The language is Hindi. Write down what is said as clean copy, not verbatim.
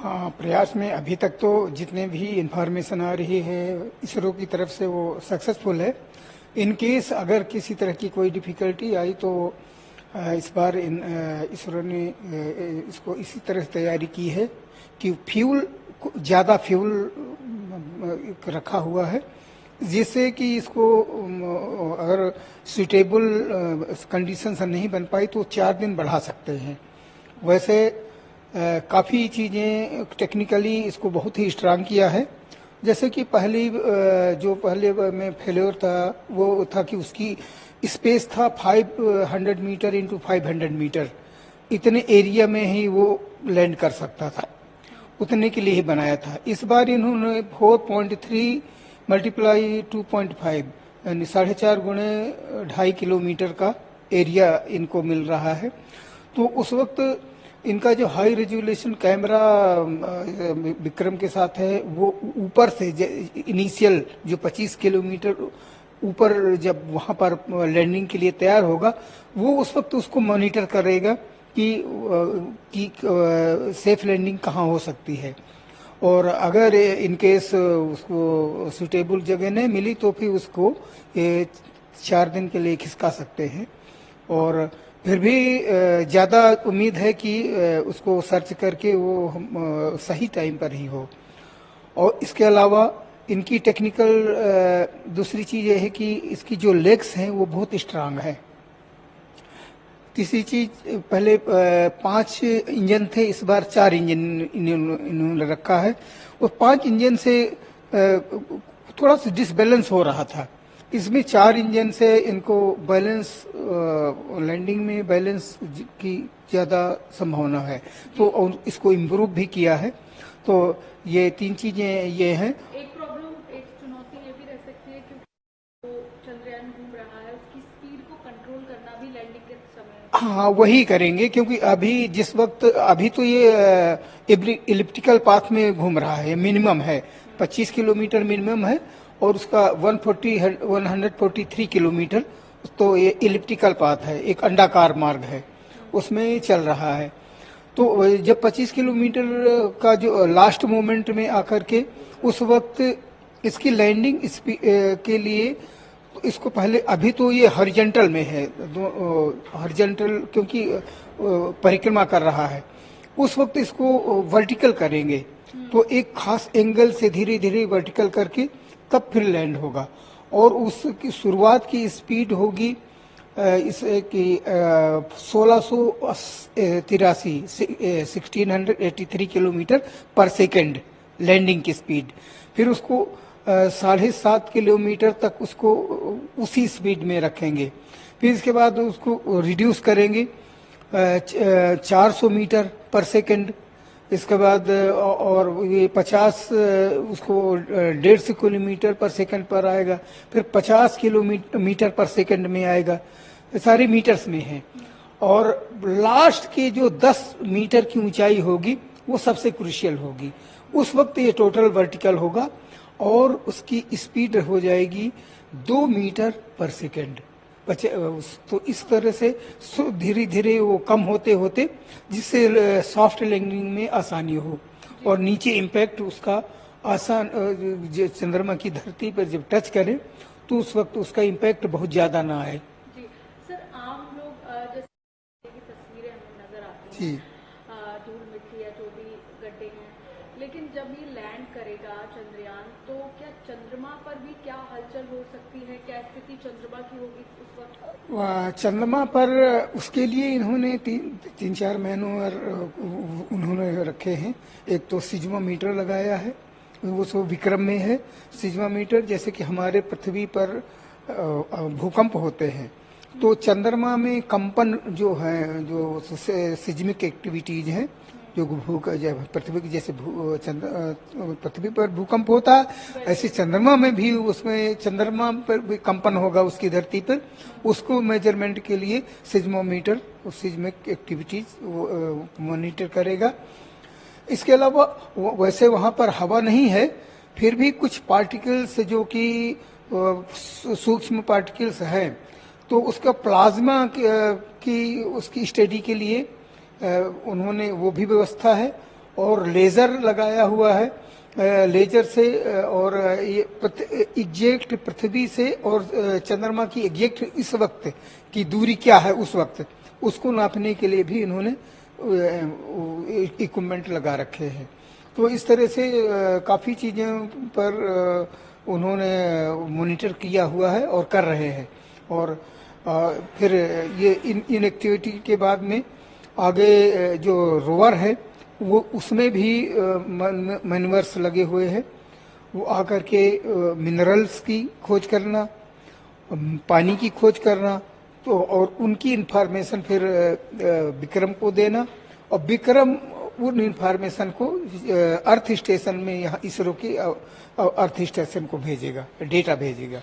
हाँ, प्रयास में अभी तक तो जितने भी इंफॉर्मेशन आ रही है इसरो की तरफ से वो सक्सेसफुल है। इन केस अगर किसी तरह की कोई डिफिकल्टी आई तो इस बार इसरो ने इसको इसी तरह से तैयारी की है कि ज़्यादा फ्यूल रखा हुआ है, जिससे कि इसको अगर सुटेबल कंडीशंस नहीं बन पाई तो 4 दिन बढ़ा सकते हैं। वैसे काफ़ी चीज़ें टेक्निकली इसको बहुत ही स्ट्रांग किया है। जैसे कि जो पहले में फेल्योर था वो था कि उसकी स्पेस था 500 मीटर इंटू 500 मीटर, इतने एरिया में ही वो लैंड कर सकता था, उतने के लिए ही बनाया था। इस बार इन्होंने 4.3 मल्टीप्लाई 2.5 यानी 4.5 गुणे 2.5 किलोमीटर का एरिया इनको मिल रहा है। तो उस वक्त इनका जो हाई रेजोल्यूशन कैमरा विक्रम के साथ है वो ऊपर से इनिशियल जो 25 किलोमीटर ऊपर जब वहां पर लैंडिंग के लिए तैयार होगा वो उस वक्त उसको मॉनिटर करेगा कि सेफ लैंडिंग कहाँ हो सकती है, और अगर इन केस उसको सुटेबल जगह नहीं मिली तो फिर उसको 4 दिन के लिए खिसका सकते हैं। और फिर भी ज़्यादा उम्मीद है कि उसको सर्च करके वो सही टाइम पर ही हो। और इसके अलावा इनकी टेक्निकल दूसरी चीज़ ये है कि इसकी जो लेग्स हैं वो बहुत स्ट्रांग है। तीसरी चीज, पहले 5 इंजन थे, इस बार 4 इंजन इन्होंने रखा है, और 5 इंजन से थोड़ा सा डिसबैलेंस हो रहा था। इसमें 4 इंजन से इनको बैलेंस लैंडिंग में बैलेंस की ज़्यादा संभावना है, तो इसको इम्प्रूव भी किया है। तो ये 3 चीज़ें ये हैं। एक प्रॉब्लम, एक चुनौती ये भी रह सकती है क्योंकि वो चंद्रयान घूम रहा है, उसकी स्पीड को कंट्रोल करना भी लैंडिंग के समय। हाँ, वही करेंगे, क्योंकि अभी तो ये इलिप्टिकल पाथ में घूम रहा है, मिनिमम है 25 किलोमीटर मिनिमम है, और उसका 143 किलोमीटर तो ये इलिप्टिकल पाथ है, एक अंडाकार मार्ग है, उसमें चल रहा है। तो जब 25 किलोमीटर का जो लास्ट मोमेंट में आकर के उस वक्त इसकी लैंडिंग के लिए इसको पहले, अभी तो ये हॉरिजॉन्टल में है, हॉरिजॉन्टल क्योंकि परिक्रमा कर रहा है, उस वक्त इसको वर्टिकल करेंगे, तो एक खास एंगल से धीरे धीरे वर्टिकल करके तब फिर लैंड होगा, और उसकी शुरुआत की स्पीड होगी इसे कि 1683 किलोमीटर पर सेकेंड लैंडिंग की स्पीड। फिर उसको 7.5 किलोमीटर तक उसको उसी स्पीड में रखेंगे। फिर इसके बाद उसको रिड्यूस करेंगे 400 मीटर पर सेकेंड। इसके बाद और ये 50 उसको 150 किलोमीटर पर सेकंड पर आएगा, फिर 50 किलोमीटर पर सेकंड में आएगा, सारे मीटर्स में है। और लास्ट की जो 10 मीटर की ऊंचाई होगी वो सबसे क्रूशियल होगी, उस वक्त ये टोटल वर्टिकल होगा और उसकी स्पीड हो जाएगी 2 मीटर पर सेकंड। तो इस तरह से धीरे धीरे वो कम होते होते, जिससे सॉफ्ट लैंडिंग में आसानी हो और नीचे इम्पैक्ट उसका आसान, चंद्रमा की धरती पर जब टच करे तो उस वक्त उसका इम्पैक्ट बहुत ज्यादा ना आए। जी सर, आम लोग जैसे की तस्वीरें हमें नजर आती हैं, धूल मिट्टी या जो भी गड्ढे हैं, लेकिन जब ये लैंड करेगा चंद्रयान तो क्या चंद्रमा पर भी क्या हलचल हो सकती है, क्या स्थिति चंद्रमा की होगी उस वक्त? चंद्रमा पर उसके लिए इन्होंने 3-4 महीनों उन्होंने रखे हैं। एक तो सिज्मोमीटर लगाया है, वो सो विक्रम में है। सिज्मोमीटर जैसे कि हमारे पृथ्वी पर भूकंप होते हैं, तो चंद्रमा में कंपन जो है, जो सिज्मिक एक्टिविटीज हैं, जो पृथ्वी की जैसे पृथ्वी पर भूकंप होता है, ऐसे चंद्रमा में भी, उसमें चंद्रमा पर भी कंपन होगा उसकी धरती पर, उसको मेजरमेंट के लिए सिज्मोमीटर सिज्मिक एक्टिविटीज मॉनिटर करेगा। इसके अलावा वैसे वहां पर हवा नहीं है, फिर भी कुछ पार्टिकल्स जो कि सूक्ष्म पार्टिकल्स हैं, तो उसका प्लाज्मा की उसकी स्टडी के लिए उन्होंने वो भी व्यवस्था है। और लेजर लगाया हुआ है, लेजर से और ये एग्जैक्ट पृथ्वी से और चंद्रमा की एग्जैक्ट इस वक्त की दूरी क्या है उस वक्त, उसको नापने के लिए भी इन्होंने इक्विपमेंट लगा रखे हैं। तो इस तरह से काफ़ी चीज़ों पर उन्होंने मॉनिटर किया हुआ है और कर रहे हैं। और फिर ये इन एक्टिविटी के बाद में आगे जो रोवर है वो उसमें भी मैन्यूअर्स लगे हुए हैं, वो आकर के मिनरल्स की खोज करना, पानी की खोज करना, तो और उनकी इंफॉर्मेशन फिर विक्रम को देना, और विक्रम उन इंफॉर्मेशन को अर्थ स्टेशन में, यहाँ इसरो के अर्थ स्टेशन को भेजेगा, डेटा भेजेगा।